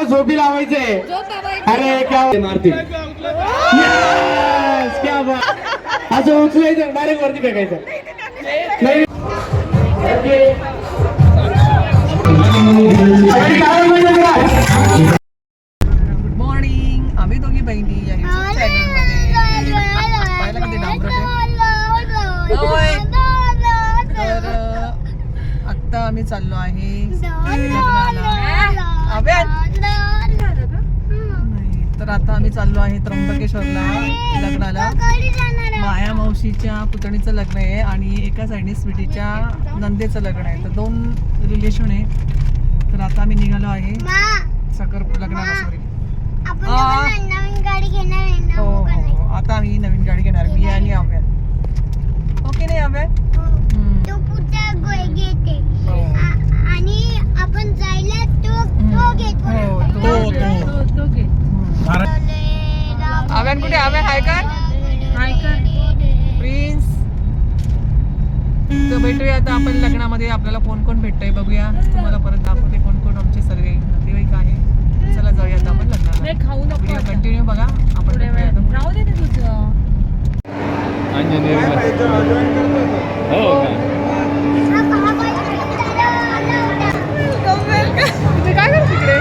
झोपी लावायचे. अरे क्या मारतील. क्या असं उचलायचं डायरेक्ट वरती फेकायचं. नाही गुड मॉर्निंग. आम्ही दोघी बहिणी या युट्यूब चॅनलमध्ये पाहायला कधी डाउनलोड तर आत्ता आम्ही चाललो आहे लग्नाला. तर आता आम्ही चाललो आहे त्र्यंबकेश्वरला लग्नाला. माया मावशीच्या पुतणीचं लग्न आहे आणि एका साईडने स्वीटीच्या नंदेचं लग्न आहे. तर दोन रिलेशन आहे. तर आता आम्ही निघालो आहे साखर लग्नाला. सॉरी हो हो आता आम्ही नवीन गाडी घेणार. मी आणि आव्या. ओके नाही आव्या. आणि आपण जायला आव्यान कुठे? आव्या हाय कर प्रिन्स. तर भेटूया आता आपण लग्नामध्ये. आपल्याला कोण कोण भेटतंय बघूया. तुम्हाला परत दाखवते कोण कोण आमचे सर्व नातेवाईक आहे. चला जाऊया आता आपण लग्नाला. व्हिडिओ कंटिन्यू बघा. आपण भेटूया राहू दे तुझं. काय करत तिकडे?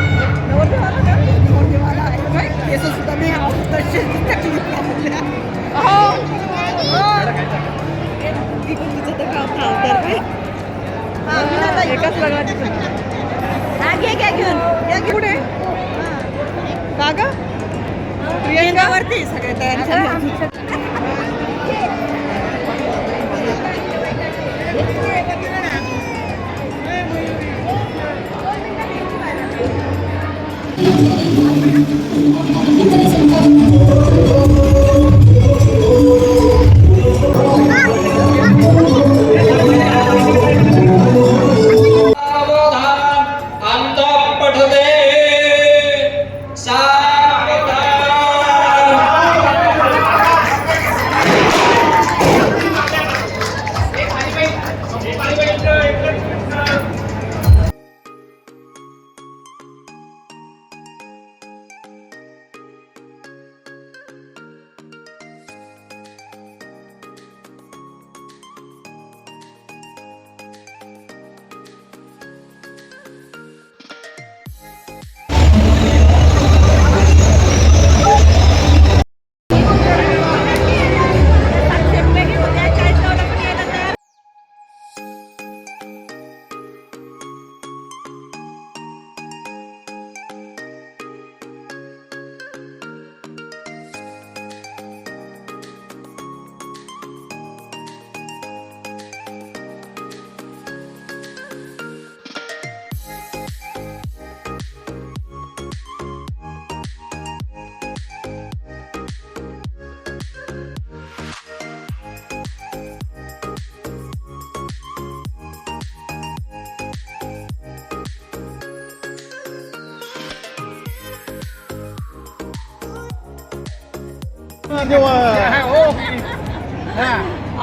एकाच लग्नात पुढे का ग प्रियंकावरती सगळे तयारी झाली.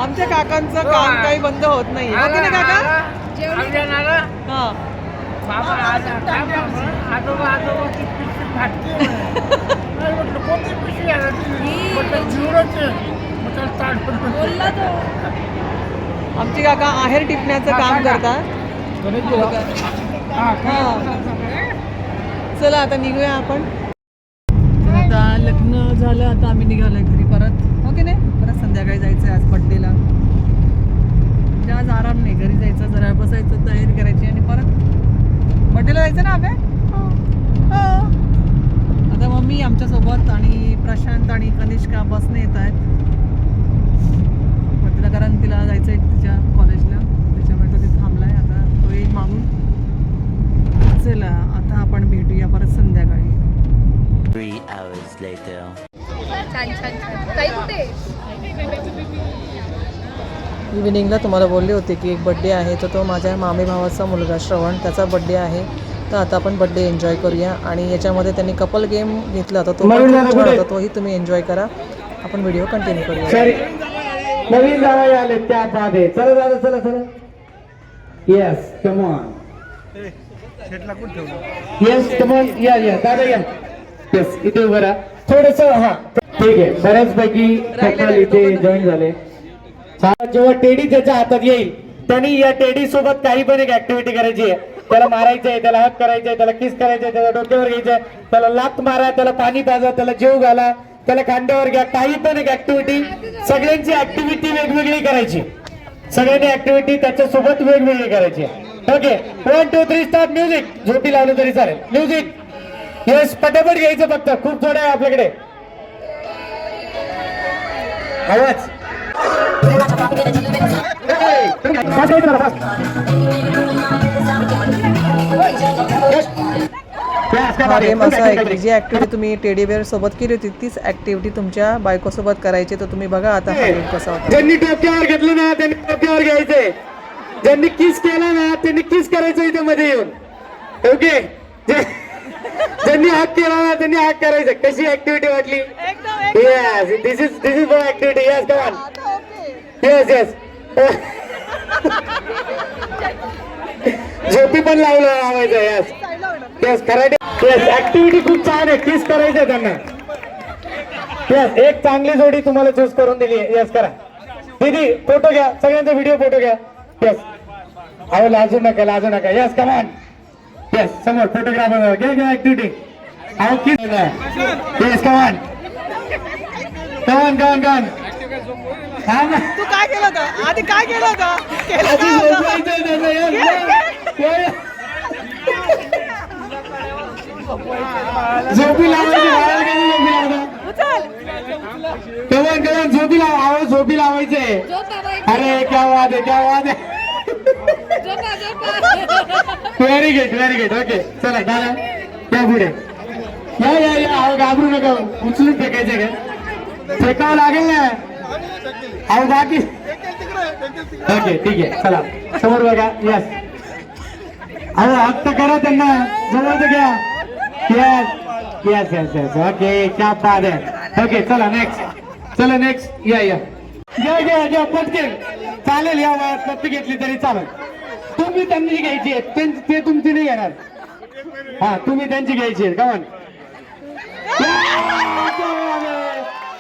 आमच्या काकांचं काम काही बंद होत नाही. ओके ना काका? आमचे काका आहेर टिपण्याचं काम करतात. चला आता निघूया आपण. आता लग्न झालं. आता आम्ही निघालोय घरी परत. ओके नाही परत संध्याकाळी जायचं आहे आज बड्डेला. म्हणजे आज आराम नाही. घरी जायचं जरा बसायचं तयारी करायची आणि परत बड्डेला जायचं ना आपल्या. हो आता मम्मी आमच्यासोबत आणि प्रशांत आणि कनिष्का बसने येत आहेत बड्डेला. कारण तिला जायचं आहे तिच्या कॉलेजला. त्याच्यामुळे तो तिथे थांबला आहे. आता तो येईल मागून. चला आता आपण भेटूया परत संध्याकाळी. 3 hours later. इव्हिनिंगला तुम्हाला बोलले होते की एक बड्डे आहे. तर तो माझ्या मामे भावाचा मुलगा श्रवण त्याचा बड्डे आहे. तर आता आपण बड्डे एन्जॉय करूया. आणि याच्यामध्ये त्यांनी कपल गेम घेतला होता. तो पण खूप छान होता. तोही तुम्ही एन्जॉय करा. आपण व्हिडिओ कंटिन्यू करूया. नवीन जावई आले त्या आधी. चला चला चला चला. Yes come on yes come on या दादा या येस इथे उभं राहा थोडस हा ठीक आहे बऱ्याचपैकी कपल इथे जॉईन झाले जेव्हा टेडी त्याच्या हातात येईल त्यांनी या टेडी सोबत काही पण एक ऍक्टिव्हिटी करायची आहे त्याला मारायचंय त्याला हक करायचंय त्याला किस करायचंय त्याला डोक्यावर घ्यायचंय त्याला लात मारा त्याला पाणी पाजा त्याला जेव घाला त्याला खांद्यावर घ्या काही पण एक ऍक्टिव्हिटी सगळ्यांची ऍक्टिव्हिटी वेगवेगळी करायची सगळ्यांनी ऍक्टिव्हिटी त्याच्यासोबत वेगवेगळी करायची ओके 1 2 3 स्टार्ट म्युझिक झोपी लावलं तरी चालेल म्युझिक यस पटापट घ्यायचं फक्त खूप थोडं आहे आपल्याकडे आवाज अरे मसा आहे जी ऍक्टिव्हिटी तुम्ही टेडी बेअर सोबत केली होती तीच ऍक्टिव्हिटी तुमच्या बायको सोबत करायची तर तुम्ही बघा आता हा व्हिडिओ कसा होता ज्यांनी डोक्यावर घेतलं ना त्यांनी डोक्यावर घ्यायचंय ज्यांनी किस केला ना त्यांनी किस करायचं इथे मध्ये येऊन ओके ज्यांनी हाक केला ना त्यांनी हाक करायचं कशी ऍक्टिव्हिटी वाटली yes this is for activity yes come on yes yes झोपी पण लावायचं yes yes karate yes activity खूप छान आहे किस करायचं त्यांना यस एक चांगली जोडी तुम्हाला चूज करून दिली आहे यस करा दीदी फोटो घ्या सगळ्यांचा व्हिडिओ फोटो घ्या यस अहो लाजू नका यस कम ऑन यस समोर फोटोग्राफर घ्या ऍक्टिव्हिटी अहो किस यस कम ऑन तू काय केलं होतं आधी काय केलं होतं झोपी झोपी लावा झोपी लावायचे अरे क्या वाद है व्हेरी गुड ओके चला दादा त्या पुढे या घाबरू नका उचलून फेकायचे का फेकावं लागेल ना अहो बाकी ओके ठीक आहे चला समोर बघा यस अहो हक्क करा त्यांना जवळ घ्या यस यस यस ओके क्या बात आहे ओके चला नेक्स्ट या घ्या पटकन चालेल या वयात पत्ती घेतली तरी चालेल तुम्ही त्यांनी घ्यायची आहे ते तुमची नाही घेणार हा तुम्ही त्यांची घ्यायची आहे कमान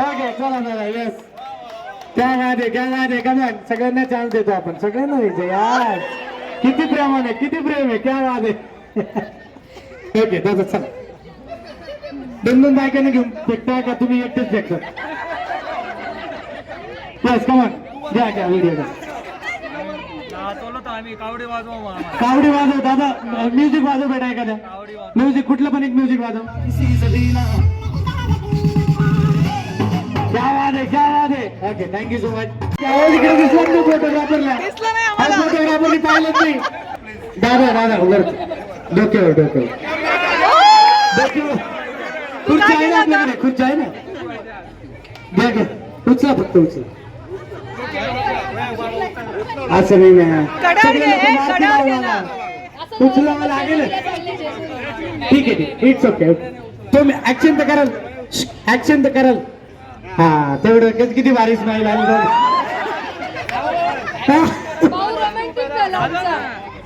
ओके चला यस क्या बात आहे कमान सगळ्यांना चान्स देतो आपण सगळ्यांना द्यायचं यार किती प्रेम आहे क्या बात आहे ओके दादा चला दोन बायकांना घेऊन फेकता का तुम्ही एकटेच फेकता यस कमान घ्या व्हिडिओ कावडी वाजव दादा म्युझिक वाजव बेटा एखाद्या म्युझिक कुठलं पण एक म्युझिक वाजव क्या बात आहे ओके थँक्यू सो मच इकडे दिसला नाही फोटोग्राफरला फोटोग्राफरने पाहिलं नाही दादा वर डोक्यावर खुर्ची आहे ना आपल्याकडे खुर्ची आहे ना घ्या उचला फक्त उचला असं नाही ना उचलावं लागेल ठीक आहे इट्स ओके तुम्ही ऍक्शन तर कराल हा तेवढं किती भारी स्माईल आली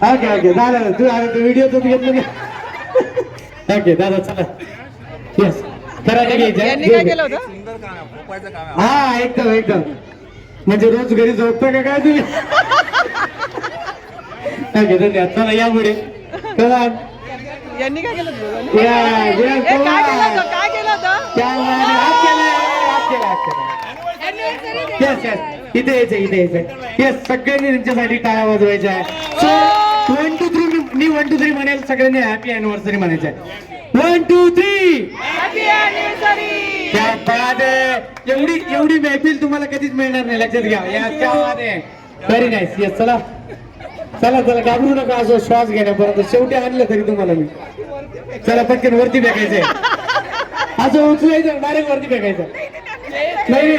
ओके झालं तू व्हिडिओ तुम्ही घेतलं ओके दादा चला यस करायला घ्यायचं हा एकदम म्हणजे रोज घरी झोपतो का काय तुम्ही ओके धन्यवाद चला या पुढे चला यांनी काय केलं इथे यायचं येस सगळ्यांनी त्यांच्यासाठी टाळ्या वाजवायच्या आहे सो 1 2 3 मी 1 2 3 म्हणेल सगळ्यांनी हॅपी अॅनिव्हर्सरी म्हणायचं आहे 1 2 3 क्या बात आहे एवढी महफिल तुम्हाला कधीच मिळणार नाही लक्षात घ्या या क्या बात आहे व्हेरी नाईस येस चला घाबरू नका असं श्वास घेण्यापर्यंत शेवटी आणलं तरी तुम्हाला मी चला पटकन वरती फेकायचंय असं उचलायचं डायरेक्ट वरती फेकायचं नाही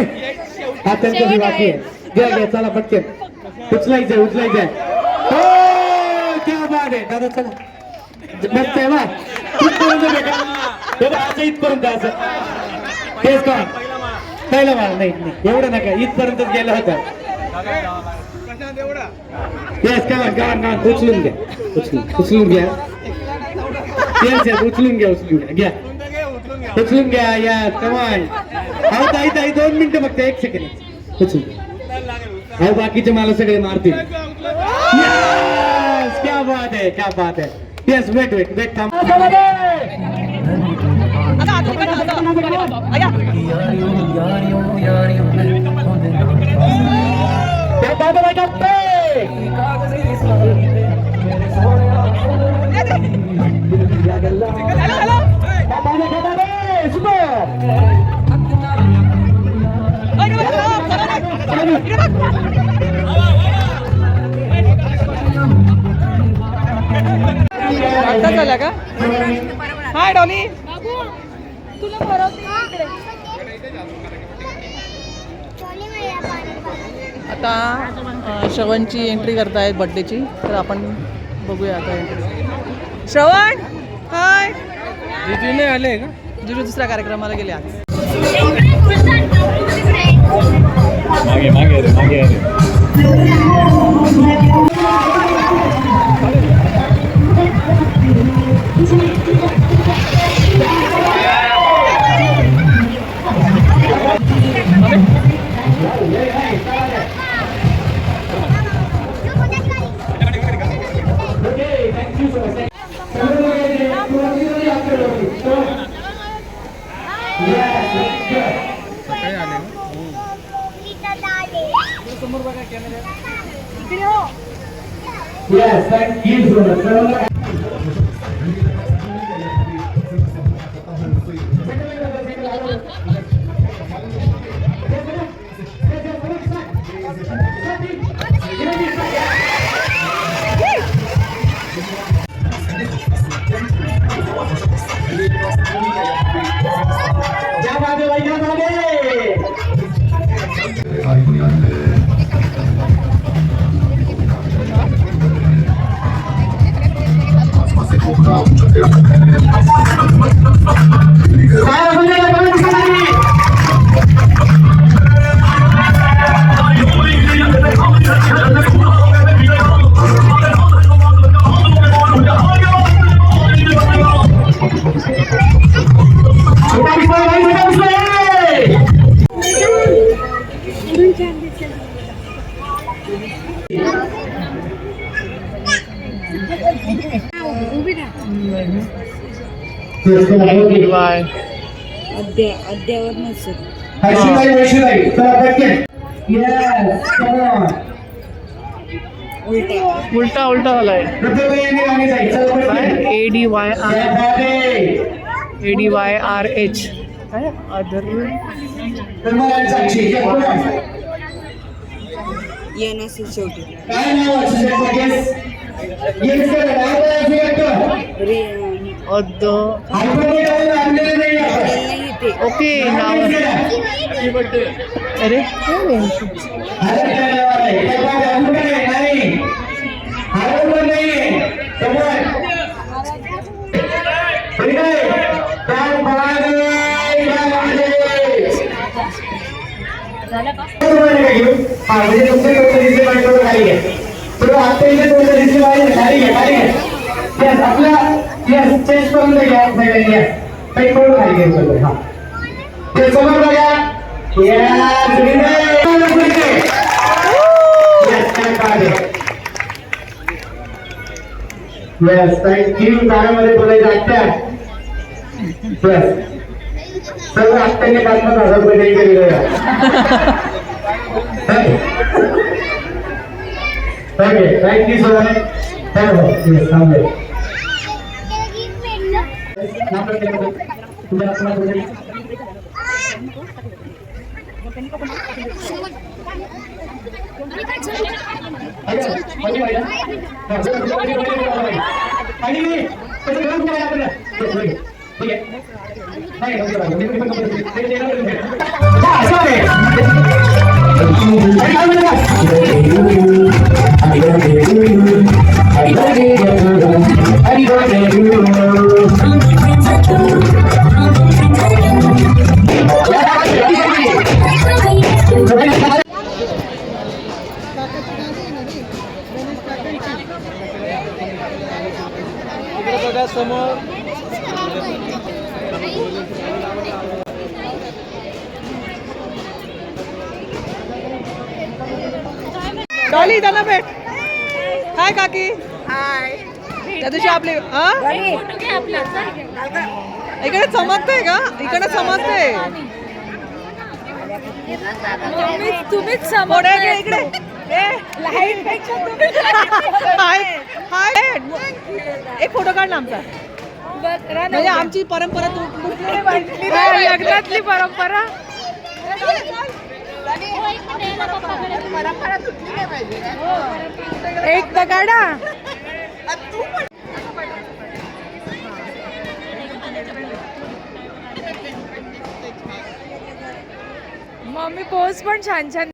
हा त्यांच्याशी बाकी आहे घ्या चला पटकन उचलायचंय हो क्या बात आहे दादा चला मस्त आहे बा इथपर्यंत फेका असं इथपर्यंत असं तेच का पहिला मार नाही एवढं नका इथपर्यंतच गेला होता येस का उचलून घ्या उचलून घ्या येस उचलून घ्या उचलून घ्या या कमान अहो ताई 2 मिनिटं फक्त 1 सेकंड उचलून अहो बाकीचे मला सगळे मारतील यस क्या बात है यस वेट थांब क्या बात है बेटा आता झाला का हाय डॉली आता श्रवणची एंट्री करतायत बर्थडेची तर आपण बघूया आता एंट्री श्रवण हाय जिजू नाही आले का जिजू दुसऱ्या कार्यक्रमाला गेले आज मागे Yes, thank you so much. अद्यावर नसेल वैशिलाई चला पटकन यस कम ऑन उलटा झालाय ADYRH काय अदर या नसेल शेवटी काय नाव आहे येस अद ओके नाव अरे चेंज करून घ्या काही करून खाली घ्यायचं हा ते समोर बघा येस थँक्यू गाण्यामध्ये बोलायचं आत्या येस सर्व आत्याने 5,000 रुपये केलेले okay thank you so much yes थांबले इकडे बघा समोर डॉली त्यांना भेट. हाय काकी. त्या दिवशी आपले इकडे चमकतंय का? इकडे चमकतंय. तुम्हीच पुढे ये इकडे. हाय हाय. एक फोटो काढ ना आमचा. म्हणजे आमची परंपरा लग्नातली परंपरा. एक तर काढा. मम्मी पोज पण छान छान.